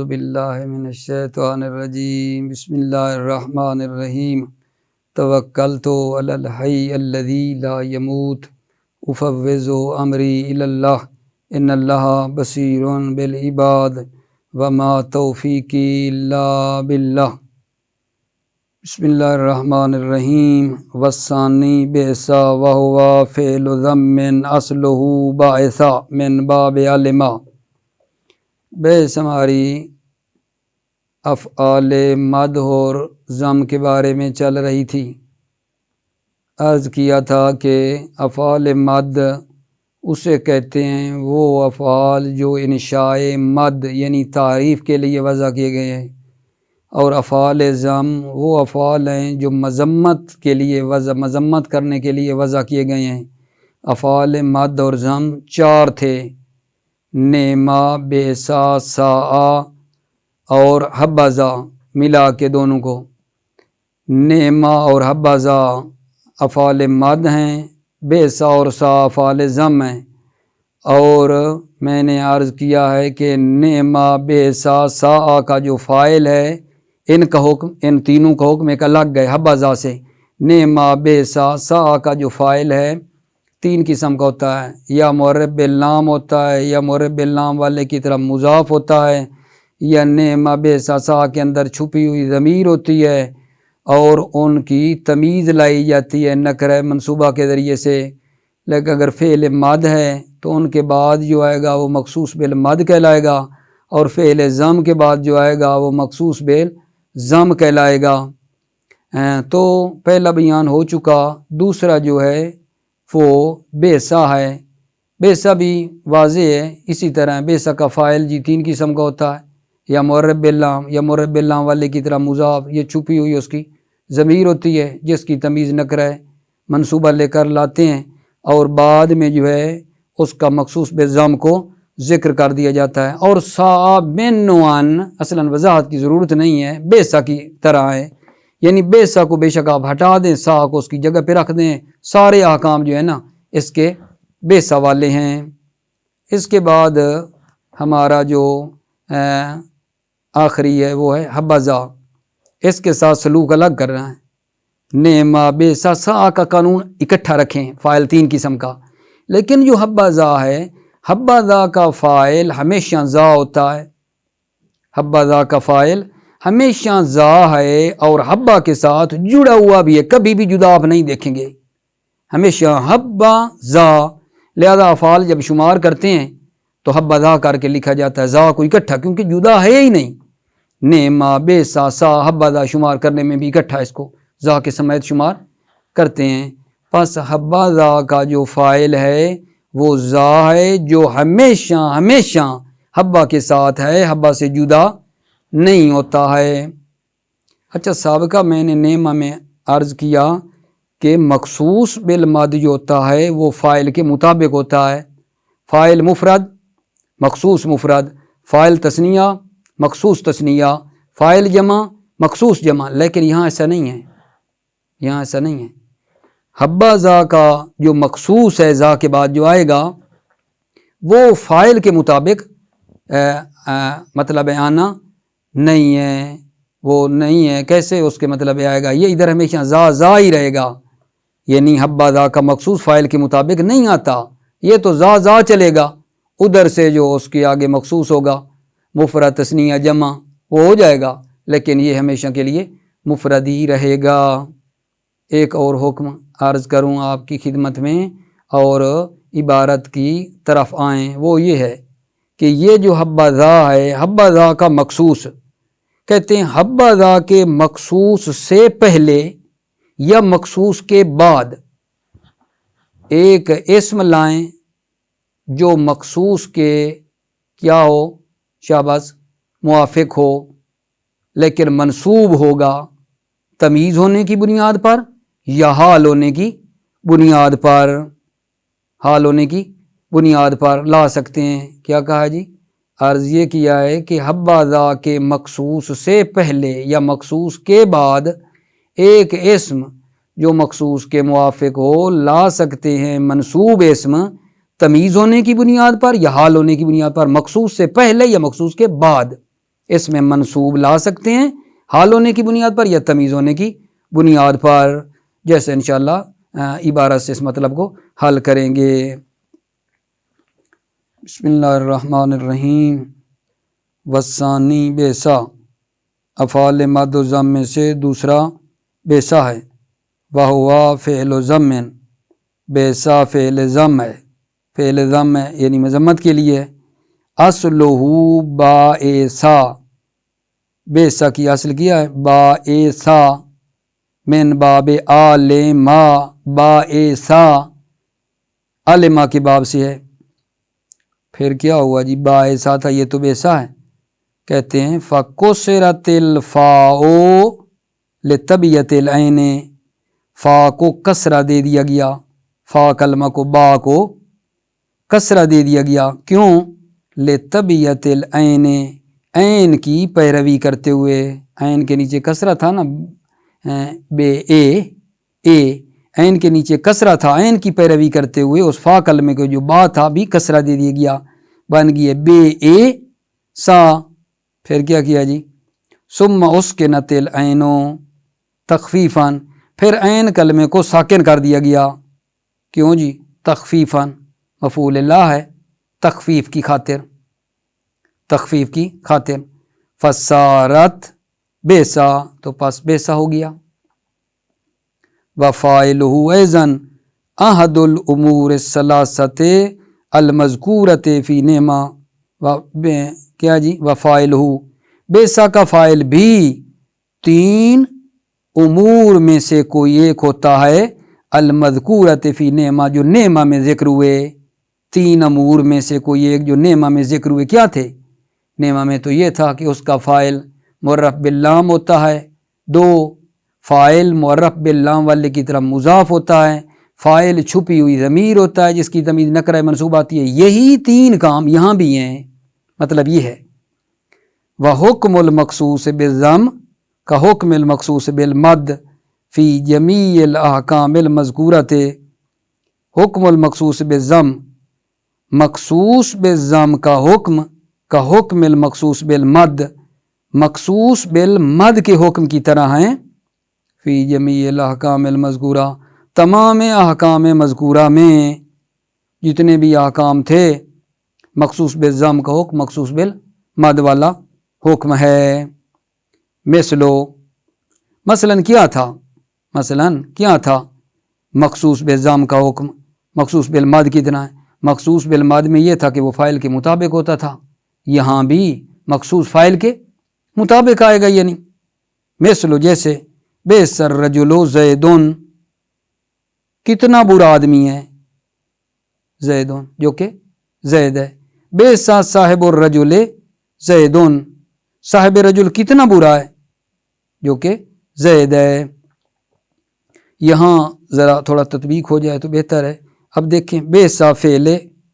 باللہ من الشیطان الرجیم بسم اللہ الرحمن الرحیم توکلت علی الحی الذی لا یموت افوض امری الی اللہ ان اللہ بصیر بالعباد وما توفیقی الا باللہ۔ بسم اللہ الرحمن الرحیم والثانی بعثا وہو فعل ضم اصلہ باعثا من باب علما۔ بعث ہماری افعال مد اور ضم کے بارے میں چل رہی تھی۔ عرض کیا تھا کہ افعال مد اسے کہتے ہیں وہ افعال جو انشاء مد یعنی تعریف کے لیے وضع کیے گئے ہیں، اور افعال ضم وہ افعال ہیں جو مذمت کے لیے مذمت کرنے کے لیے وضع کیے گئے ہیں۔ افعال مد اور ضم چار تھے: نعما، بعثا، ساء اور حبذا، ملا کے دونوں کو۔ نعما اور حبذا افعال مد ہیں، بعثا اور ساء افعال ضم ہیں۔ اور میں نے عرض کیا ہے کہ نعما، بعثا، ساء کا جو فاعل ہے ان کا حکم، ان تینوں کا حکم ایک الگ ہے حبذا سے۔ نعما، بعثا، ساء کا جو فاعل ہے تین قسم کا ہوتا ہے، یا معرب باللام ہوتا ہے، یا معرب باللام والے کی طرف مضاف ہوتا ہے، یا نعما، بعثا، ساء کے اندر چھپی ہوئی ضمیر ہوتی ہے اور ان کی تمیز لائی جاتی ہے نکرہ منصوبہ کے ذریعے سے۔ لیکن اگر فعل مد ہے تو ان کے بعد جو آئے گا وہ مخصوص بالمد کہلائے گا، اور فعل ضم کے بعد جو آئے گا وہ مخصوص بالضم کہلائے گا۔ تو پہلا بیان ہو چکا۔ دوسرا جو ہے وہ بعثا ہے۔ بعثا بھی واضح ہے، اسی طرح بعثا کا فاعل تین قسم کا ہوتا ہے، یا معرب باللام، یا معرب باللام والے کی طرح مضاف، یہ چھپی ہوئی اس کی ضمیر ہوتی ہے جس کی تمیز نکرہ منصوبہ لے کر لاتے ہیں، اور بعد میں جو ہے اس کا مخصوص بالضم کو ذکر کر دیا جاتا ہے۔ اور ساء من نوعن اصلاً وضاحت کی ضرورت نہیں ہے، بعثا کی طرح ہے، یعنی بعثا کو بے شک آپ ہٹا دیں، ساء کو اس کی جگہ پہ رکھ دیں، سارے احکام جو ہے نا اس کے بعثا والے ہیں۔ اس کے بعد ہمارا جو آخری ہے وہ ہے حبذا۔ اس کے ساتھ سلوک الگ کر رہا ہے۔ نعما، بعثا، ساء کا قانون اکٹھا رکھیں، فاعل تین قسم کا، لیکن جو حبذا ہے، حبذا کا فاعل ہمیشہ ذا ہوتا ہے۔ حبذا کا فاعل ہمیشہ ذا ہے اور حبہ کے ساتھ جڑا ہوا بھی ہے، کبھی بھی جدا آپ نہیں دیکھیں گے، ہمیشہ حبہ ذا۔ لہذا افعال جب شمار کرتے ہیں تو حبذا کر کے لکھا جاتا ہے، ذا کو اکٹھا، کیونکہ جدا ہے ہی نہیں۔ نعما، بعثا، ساء، حبذا شمار کرنے میں بھی اکٹھا اس کو ذا کے سمیت شمار کرتے ہیں۔ پس حبذا کا جو فاعل ہے وہ ذا ہے جو ہمیشہ حبہ کے ساتھ ہے، حبہ سے جدا نہیں ہوتا ہے۔ اچھا، سابقہ میں نے نعما میں عرض کیا کہ مخصوص بالمد جو ہوتا ہے وہ فاعل کے مطابق ہوتا ہے۔ فاعل مفرد، مخصوص مفرد، فاعل تثنیہ، مخصوص تثنیہ، فاعل جمع، مخصوص جمع، لیکن یہاں ایسا نہیں ہے، یہاں ایسا نہیں ہے۔ حبذا کا جو مخصوص ہے ذا کے بعد جو آئے گا وہ فاعل کے مطابق مطلب آنا نہیں ہے، وہ نہیں ہے۔ کیسے اس کے مطلب آئے گا؟ یہ ادھر ہمیشہ ذا ہی رہے گا، یعنی حبذا کا مخصوص فاعل کے مطابق نہیں آتا، یہ تو ذا چلے گا، ادھر سے جو اس کے آگے مخصوص ہوگا مفرد، تثنیہ، جمع وہ ہو جائے گا، لیکن یہ ہمیشہ کے لیے مفرد ہی رہے گا۔ ایک اور حکم عرض کروں آپ کی خدمت میں اور عبارت کی طرف آئیں، وہ یہ ہے کہ یہ جو حبذا ہے، حبذا کا مخصوص کہتے ہیں حبذا کے مخصوص سے پہلے یا مخصوص کے بعد ایک اسم لائیں جو مخصوص کے کیا ہو، شاباش، موافق ہو، لیکن منصوب ہوگا تمیز ہونے کی بنیاد پر یا حال ہونے کی بنیاد پر، حال ہونے کی بنیاد پر لا سکتے ہیں۔ کیا کہا جی؟ عرض یہ کیا ہے کہ حبذا کے مخصوص سے پہلے یا مخصوص کے بعد ایک اسم جو مخصوص کے موافق ہو لا سکتے ہیں منصوب اسم تمیز ہونے کی بنیاد پر یا حال ہونے کی بنیاد پر، مخصوص سے پہلے یا مخصوص کے بعد۔ اس میں منصوب لا سکتے ہیں حال ہونے کی بنیاد پر یا تمیز ہونے کی بنیاد پر، جیسے انشاءاللہ عبارت سے اس مطلب کو حل کریں گے۔ بسم اللہ الرحمن الرحیم۔ والثانی بیسا، افعال مد و ضم میں سے دوسرا بیسا ہے۔ وہوا فعل ضم، بیسا فعل ضم ہے، فعل ضم ہے یعنی مذمت کے لیے۔ اصلہ بائسا، بیسا کی اصل کیا ہے بائسا، من باب عالما، بائسا علما کے باب سے ہے۔ پھر کیا ہوا جی، بائسا تھا یہ تو بیسا ہے، کہتے ہیں فَكُسِرَتِ الْفَاءُ لِتَبْيَتِ الْعَيْنِ، فا کو کسرہ دے دیا گیا، فا کلمہ کو با کو کسرہ دے دیا گیا، کیوں؟ لِتَبْيَتِ الْعَيْنِ، عین کی پیروی کرتے ہوئے، عین کے نیچے کسرہ تھا نا، بے اے، عین کے نیچے کسرہ تھا، عین کی پیروی کرتے ہوئے اس فا کلمے کو جو با تھا بھی کسرہ دے دیا گیا، بن گیا بے اے سا۔ پھر کیا کیا جی، ثم اسکنت العین تخفیفاً، پھر عین کلمے کو ساکن کر دیا گیا، کیوں جی؟ تخفیفاً، مفعول اللہ ہے، تخفیف کی خاطر، تخفیف کی خاطر۔ فصارت بیسا، تو پس بیسا ہو گیا۔ وفاعلہ ایضاً احد الامور الثلاثۃ المذکورۃ فی نعمہ، کیا جی؟ وفاعلہ، بیسا کا فاعل بھی تین امور میں سے کوئی ایک ہوتا ہے، المذکورۃ فی نعمہ، جو نعمہ میں ذکر ہوئے، تین امور میں سے کوئی ایک جو نعمہ میں ذکر ہوئے، کیا تھے؟ نعمہ میں تو یہ تھا کہ اس کا فاعل معرف باللام ہوتا ہے، دو فاعل معرف باللام والے کی طرف مضاف ہوتا ہے، فاعل چھپی ہوئی ضمیر ہوتا ہے جس کی ضمیر نکرہ منصوب آتی ہے، یہی تین کام یہاں بھی ہیں، مطلب یہ ہے۔ وحکم المخصوص بالضم کا حکم المخصوص بالمد فی جمیع الاحکام المذکورۃ، حکم المخصوص بالضم، مخصوص بالضم کا حکم المخصوص بالمد، مخصوص بالمد کے حکم کی طرح ہیں، فی جمیع الاحکام المذکورہ، تمام احکام مذکورہ میں جتنے بھی احکام تھے، مخصوص بالضم کا حکم مخصوص بالمد والا حکم ہے۔ مثلاً کیا تھا مخصوص بالضم کا حکم مخصوص بالمد کی طرح ہے، مخصوص بالمد میں یہ تھا کہ وہ فاعل کے مطابق ہوتا تھا، یہاں بھی مخصوص فاعل کے مطابق آئے گا، یعنی مثل جیسے بیس الرجل زیدن، کتنا برا آدمی ہے زیدن، جو کہ زید ہے۔ بیس صاحب الرجل زیدن، صاحب رجل کتنا برا ہے، جو کہ زید ہے۔ یہاں ذرا تھوڑا تطبیق ہو جائے تو بہتر ہے۔ اب دیکھیں، بیسا فعل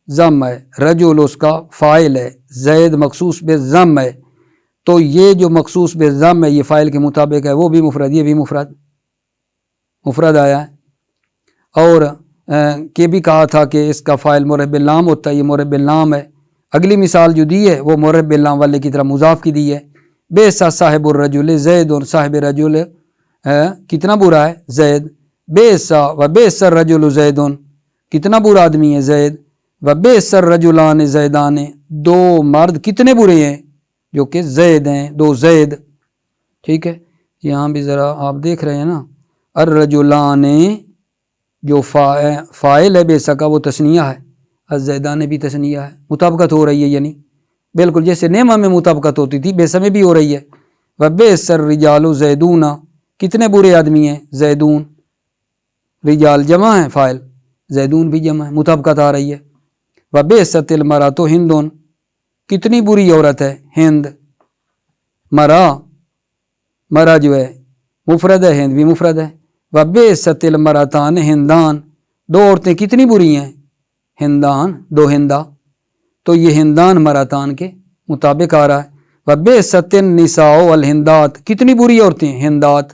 ضم ہے، رجل اس کا فاعل ہے، زید مخصوص بالضم ہے، تو یہ جو مخصوص بالضم ہے یہ فاعل کے مطابق ہے، وہ بھی مفرد، یہ بھی مفرد آیا ہے۔ اور کہ بھی کہا تھا کہ اس کا فاعل معرف باللام ہوتا ہے، یہ معرف باللام ہے۔ اگلی مثال جو دی ہے وہ معرف باللام والے کی طرح مضاف کی دی ہے۔ بیسا صاحب الرجل زید، اور صاحب رجل کتنا برا ہے زید، بیسا و بیس الرجل زید، کتنا برا آدمی ہے زید، و بیس الرجلان زیدان، دو مرد کتنے برے ہیں جو کہ زید ہیں، دو زید۔ ٹھیک ہے، یہاں بھی ذرا آپ دیکھ رہے ہیں نا، الرجلان جو فاعل ہے بیسا کا وہ تثنیہ ہے، الزیدان بھی تثنیہ ہے، مطابقت ہو رہی ہے، یعنی بالکل جیسے نعمہ میں مطابقت ہوتی تھی بیسا میں بھی ہو رہی ہے۔ و بیس الرجال زیدون، کتنے برے آدمی ہیں زیدون، رجال جمع ہے فاعل، زیدون بھی جمع ہے، مطابقت آ رہی ہے۔ و بیست المرأۃ ہندون، کتنی بری عورت ہے ہند، مرا جو ہے مفرد ہے، ہند بھی مفرد ہے۔ و بیست المرأتان ہندان، دو عورتیں کتنی بری ہیں ہندان، دو ہندا، تو یہ ہندان مراتان کے مطابق آ رہا ہے۔ و بیست النساء والہندات، کتنی بری عورتیں ہندات،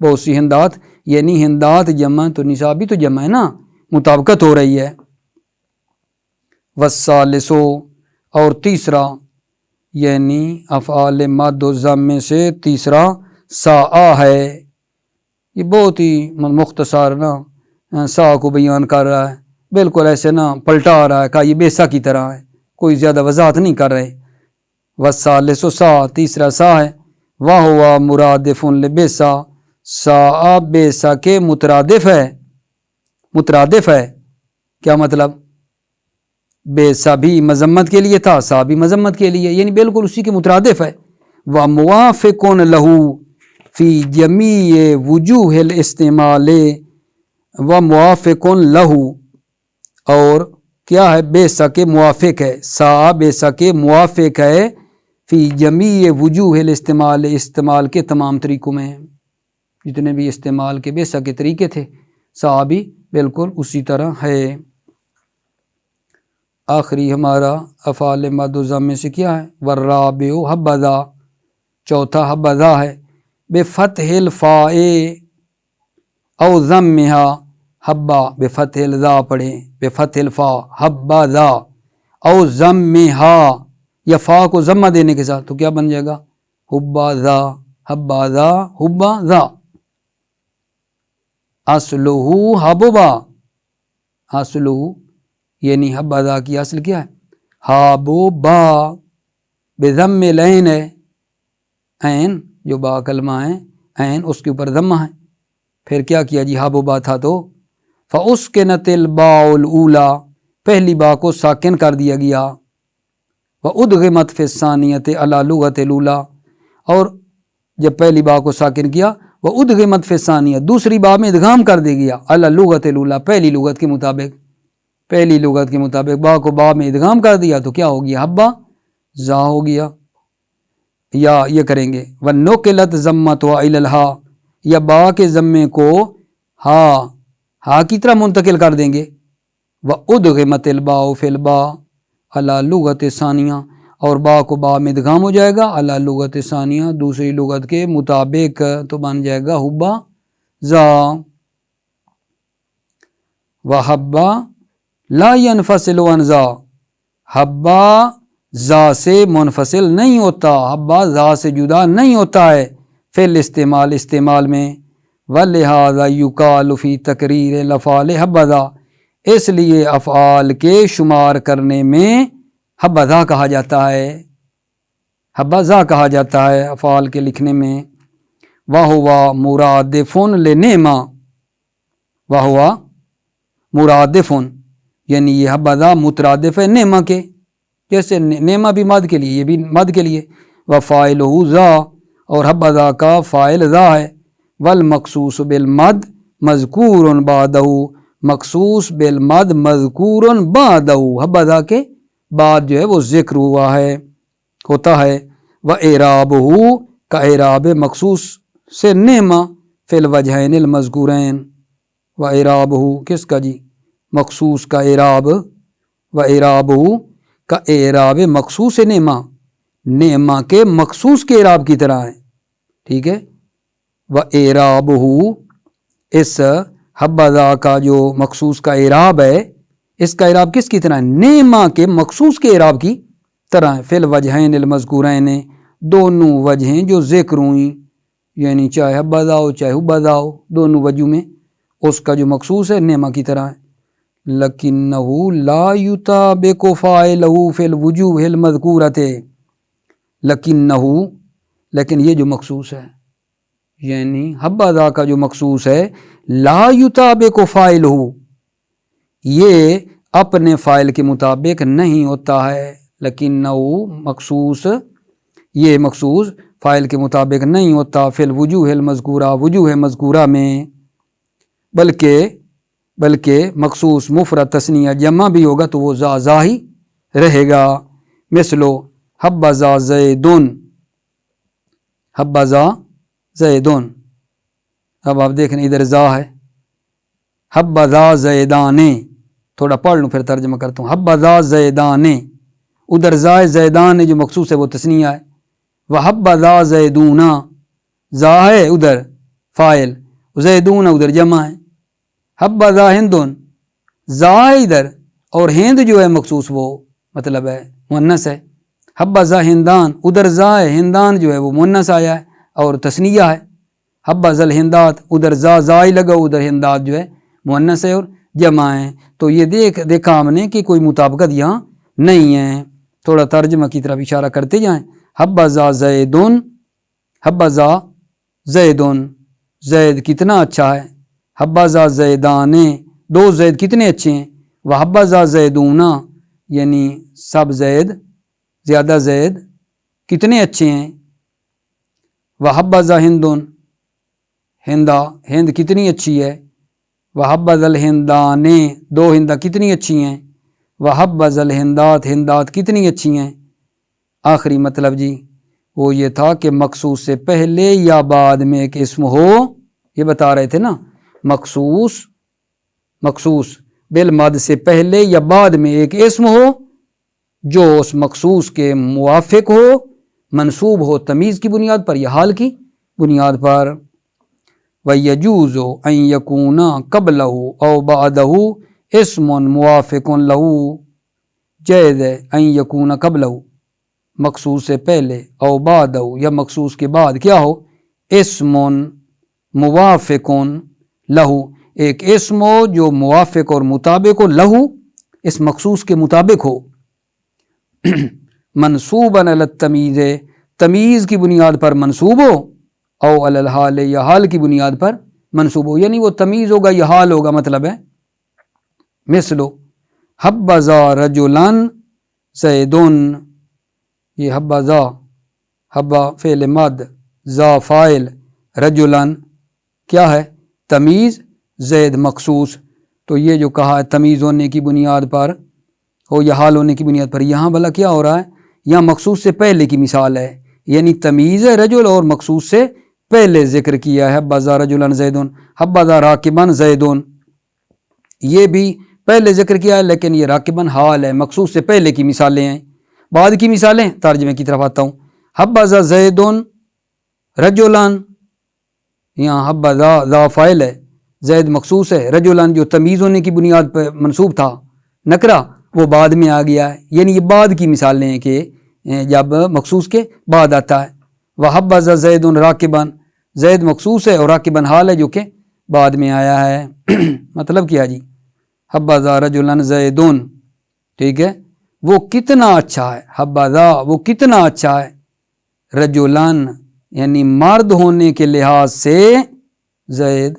بہت سی ہندات، یعنی ہندات جمع تو نساء بھی تو جمع ہے نا، مطابقت ہو رہی ہے۔ والثالث، اور تیسرا، یعنی افعال مد و ضم میں سے تیسرا ساء ہے۔ یہ بہت ہی مختصر نا سا کو بیان کر رہا ہے، بالکل ایسے نا پلٹا رہا ہے کہ یہ بیسا کی طرح ہے، کوئی زیادہ وضاحت نہیں کر رہے۔ والثالث سا، تیسرا سا ہے، وہو مرادف لبیسا، سا بیسا کے مترادف ہے۔ مترادف ہے کیا مطلب؟ بیسا بھی مذمت کے لیے تھا، سا بھی مذمت کے لیے، یعنی بالکل اسی کے مترادف ہے۔ وموافق لہ فی جمیع وجوہ الاستعمال، وموافق لہ، اور کیا ہے؟ بیسا کے موافق ہے، سا بیسا کے موافق ہے، فی جمیع وجوہ الاستعمال، استعمال کے تمام طریقوں میں، جتنے بھی استعمال کے بیسا کے طریقے تھے سا بھی بالکل اسی طرح ہے۔ آخری ہمارا افعال مد و ضم میں سے کیا ہے؟ والرابع حبذا، چوتھا حبذا ہے، بفتح الفاء او ضمھا، حبا بفتح الذا پڑھیں، بفتح الفاء حبذا او ضمھا، یا فا کو ضمہ دینے کے ساتھ تو کیا بن جائے گا؟ حبذا، حبذا، حبذا۔ اصلہ حببا، اصلہ یعنی حبذا کی اصل کیا ہے؟ حببا، بضم العین ہے، عین جو با کلمہ ہے، عین اس کے اوپر ضمہ ہے، پھر کیا کیا جی؟ حببا تھا تو فاسکنت الباء الاولی، پہلی با کو ساکن کر دیا گیا، وادغمت فی الثانیۃ علی لغۃ الاولی، اور جب پہلی با کو ساکن کیا وادغمت فی الثانیہ، دوسری با میں ادغام کر دیا گیا، علی لغۃ الاولی، پہلی لغت کے مطابق، پہلی لغت کے مطابق با کو با میں ادغام کر دیا تو کیا ہو گیا؟ حبا زا ہو گیا۔ یا یہ کریں گے وَنُقِلَتْ ضَمَّتُهَا إِلَى الْحَاء، یا با کے ضمے کو ہا کی طرح منتقل کر دیں گے، وَأُدْغِمَتِ الْبَاءُ فِي الْبَاءِ عَلَى لُغَةِ ثَانِيَةٍ، اور با کو با میں ادغام ہو جائے گا علی لغت ثانیہ، دوسری لغت کے مطابق، تو بن جائے گا حبا زا۔ وحبا لا ينفصل عن ذا، حبا ذا سے منفصل نہیں ہوتا، حبا ذا سے جدا نہیں ہوتا ہے، فی الاستعمال، استعمال میں، ولہذا یقال فی تقریر الافعال حبذا، اس لیے افعال کے شمار کرنے میں حبذا کہا جاتا ہے، حبذا کہا جاتا ہے افعال کے لکھنے میں۔ وہوا مرادف لنعما، وہوا مرادف، یعنی یہ حبذا مترادف ہے نعمہ کے، جیسے نعمہ بھی مد کے لیے، یہ بھی مد کے لیے، وفاعلہ ذا، اور حبذا کا فاعل ذا ہے، والمخصوص بالمد مذکور بعدہ، مخصوص بالمد مذکور بعدہ، حبذا کے بعد جو ہے وہ ذکر ہوا ہے، ہوتا ہے۔ وإعرابہ کا اعراب مخصوص سے نعمہ فی الوجہین المذکورین، وإعرابہ کس کا جی؟ مخصوص کا اعراب، وإعرابہ کا اعراب مخصوص نعمہ، نعمہ کے مخصوص کے اعراب کی طرح ہے، ٹھیک ہے۔ وإعرابہ، اس حبذا کا جو مخصوص کا اعراب ہے، اس کا اعراب کس کی طرح ہے؟ نعمہ کے مخصوص کے اعراب کی طرح ہے، فی الوجہین المذکورین، دونوں وجہیں جو ذکر ہوئیں، یعنی چاہے حبذا ہو چاہے حبذا ہو، دونوں وجہوں میں اس کا جو مخصوص ہے نعمہ کی طرح ہے۔ لکنہ لا یطابق فاعلہ فی الوجوہ المذکورۃ، لکنہ، لیکن یہ جو مخصوص ہے، یعنی حبذا کا جو مخصوص ہے، لا یطابق فاعلہ، یہ اپنے فاعل کے مطابق نہیں ہوتا ہے، لکنہ مخصوص، یہ مخصوص فاعل کے مطابق نہیں ہوتا، فی الوجوہ المذکورہ، وجوہ مذکورہ میں، بلکہ مخصوص مفرد تثنیہ جمع بھی ہوگا تو وہ ذا ہی رہے گا۔ مثلو حبذا زیدن، حبذا زیدن، اب آپ دیکھیں ادھر ذا ہے، حبذا زیدان، تھوڑا پڑھ لوں پھر ترجمہ کرتا ہوں، حبذا زیدان، ادھر ذا زیدان جو مخصوص ہے وہ تثنیہ ہے، وحبذا زیدون، ذا ہے ادھر فاعل، زیدون ادھر جمع ہے، حبذا ہندن، ذا ادھر اور ہند جو ہے مخصوص وہ مطلب ہے مؤنث ہے، حبذا ہندان، ادھر زا ہے، ہندان جو ہے وہ مؤنث آیا ہے اور تثنیہ ہے. حبذا الہندات، ادھر زا ہی لگا، ادھر ہندات جو ہے مؤنث ہے اور جمع ہے. تو یہ دیکھا ہم نے کہ کوئی مطابقت یہاں نہیں ہے. تھوڑا ترجمہ کی طرف اشارہ کرتے جائیں. حبذا زیدن، حبذا زیدن، زید کتنا اچھا ہے. حبذا زیدان، دو زید کتنے اچھے ہیں. وحبذا زیدون، یعنی سب زید، زیادہ زید کتنے اچھے ہیں. وحبذا ہندن، ہندا، ہند کتنی اچھی ہے. وحبذا الہندان، دو ہندا کتنی اچھی ہیں. وحبذا الہندات، ہندات کتنی اچھی ہیں. آخری مطلب جی وہ یہ تھا کہ مخصوص سے پہلے یا بعد میں ایک اسم ہو. یہ بتا رہے تھے نا، مخصوص بالمد سے پہلے یا بعد میں ایک اسم ہو جو اس مخصوص کے موافق ہو، منصوب ہو تمیز کی بنیاد پر یا حال کی بنیاد پر. وَيَجُوزُ أَن يَكُونَ قَبْلَهُ أَوْ بَعْدَهُ اسم موافق له، جائز ہے ان یکون قبلہ، مخصوص سے پہلے، او بعدہ یا مخصوص کے بعد کیا ہو، اسم موافق لہو، ایک اسم ہو جو موافق اور مطابق ہو، لہو اس مخصوص کے مطابق ہو. منصوباً علی التمیز، تمیز کی بنیاد پر منصوب ہو، او علی الحال یا حال کی بنیاد پر منصوب ہو، یعنی وہ تمیز ہوگا یا حال ہوگا. مطلب ہے مثلو حبذا رجلا زیدن، یہ حبذا، حبا فعل مد، ذا فاعل، رجلا کیا ہے تمیز، زید مخصوص. تو یہ جو کہا ہے تمیز ہونے کی بنیاد پر ہو یا حال ہونے کی بنیاد پر، یہاں بھلا کیا ہو رہا ہے، یہاں مخصوص سے پہلے کی مثال ہے، یعنی تمیز ہے رجل اور مخصوص سے پہلے ذکر کیا ہے. حبذا رجلا زیدن، حبذا راکبا زیدن، یہ بھی پہلے ذکر کیا ہے لیکن یہ راکباً حال ہے، مخصوص سے پہلے کی مثالیں ہیں. بعد کی مثالیں ترجمے کی طرف آتا ہوں. حبذا زیدن رجلاً، یہاں حبذا ذا فاعل ہے، زید مخصوص ہے، رجلاً جو تمیز ہونے کی بنیاد پر منصوب تھا نکرہ وہ بعد میں آ گیا ہے. یعنی یہ بعد کی مثالیں ہیں کہ جب مخصوص کے بعد آتا ہے. وحبذا زید راکباً، زید مخصوص ہے اور راکباً حال ہے جو کہ بعد میں آیا ہے. مطلب کیا جی، حبذا رجلا زیدن، ٹھیک ہے، وہ کتنا اچھا ہے. حبذا وہ کتنا اچھا ہے، رجلان یعنی مرد ہونے کے لحاظ سے زید.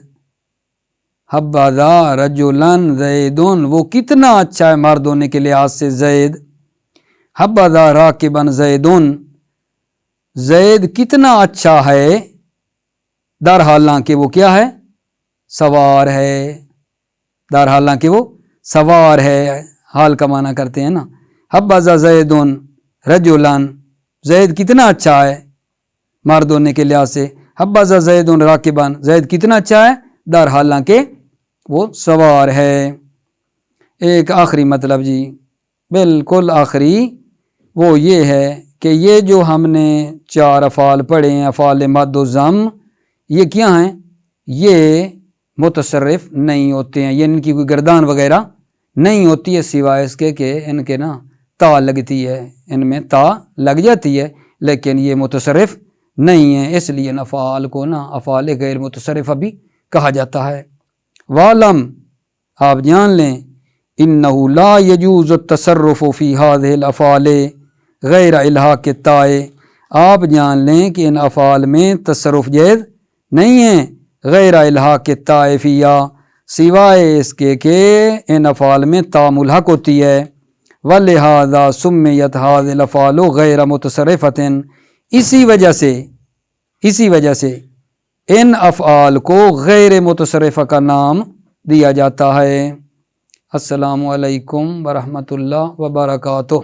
حبذا رجلان زیدن، وہ کتنا اچھا ہے مرد ہونے کے لحاظ سے زید. حبذا راکبا زیدن، زید کتنا اچھا ہے، در حالانکہ وہ کیا ہے، سوار ہے. در حالانکہ وہ سوار ہے، حال کا معنی کرتے ہیں نا. حبذا زیدن رجلاً، زید کتنا اچھا ہے مرد ہونے کے لحاظ سے. حبذا زیدن راکباً، زید کتنا اچھا ہے در حالانکہ وہ سوار ہے. ایک آخری مطلب جی، بالکل آخری، وہ یہ ہے کہ یہ جو ہم نے 4 افعال پڑھے ہیں، افعال مد و ضم، یہ کیا ہیں، یہ متصرف نہیں ہوتے ہیں، یہ ان کی کوئی گردان وغیرہ نہیں ہوتی ہے سوائے اس کے کہ ان کے نا تا لگتی ہے، ان میں تا لگ جاتی ہے، لیکن یہ متصرف نہیں ہے. اس لیے ان افعال کو نا افعال غیر متصرفہ بھی کہا جاتا ہے. وَعْلَمْ، آپ جان لیں، إِنَّهُ لَا يَجُوزُ التَّصَرُّفُ فِي هَذِهِ الْأَفْعَالِ غَيْرَ إِلْحَاقِ التَّاءِ، آپ جان لیں کہ ان افعال میں تصرف جائز نہیں ہے غیر الحاق التاء فیہا، سوائے اس کے کہ ان افعال میں تا ملحق ہوتی ہے. وَلِہَذَا سُمِّيَتْ هَذِهِ الْأَفْعَالُ غَيْرَ مُتَصَرِّفَةٍ، اسی وجہ سے ان افعال کو غیر متصرفہ کا نام دیا جاتا ہے. السلام علیکم ورحمۃ اللہ وبرکاتہ.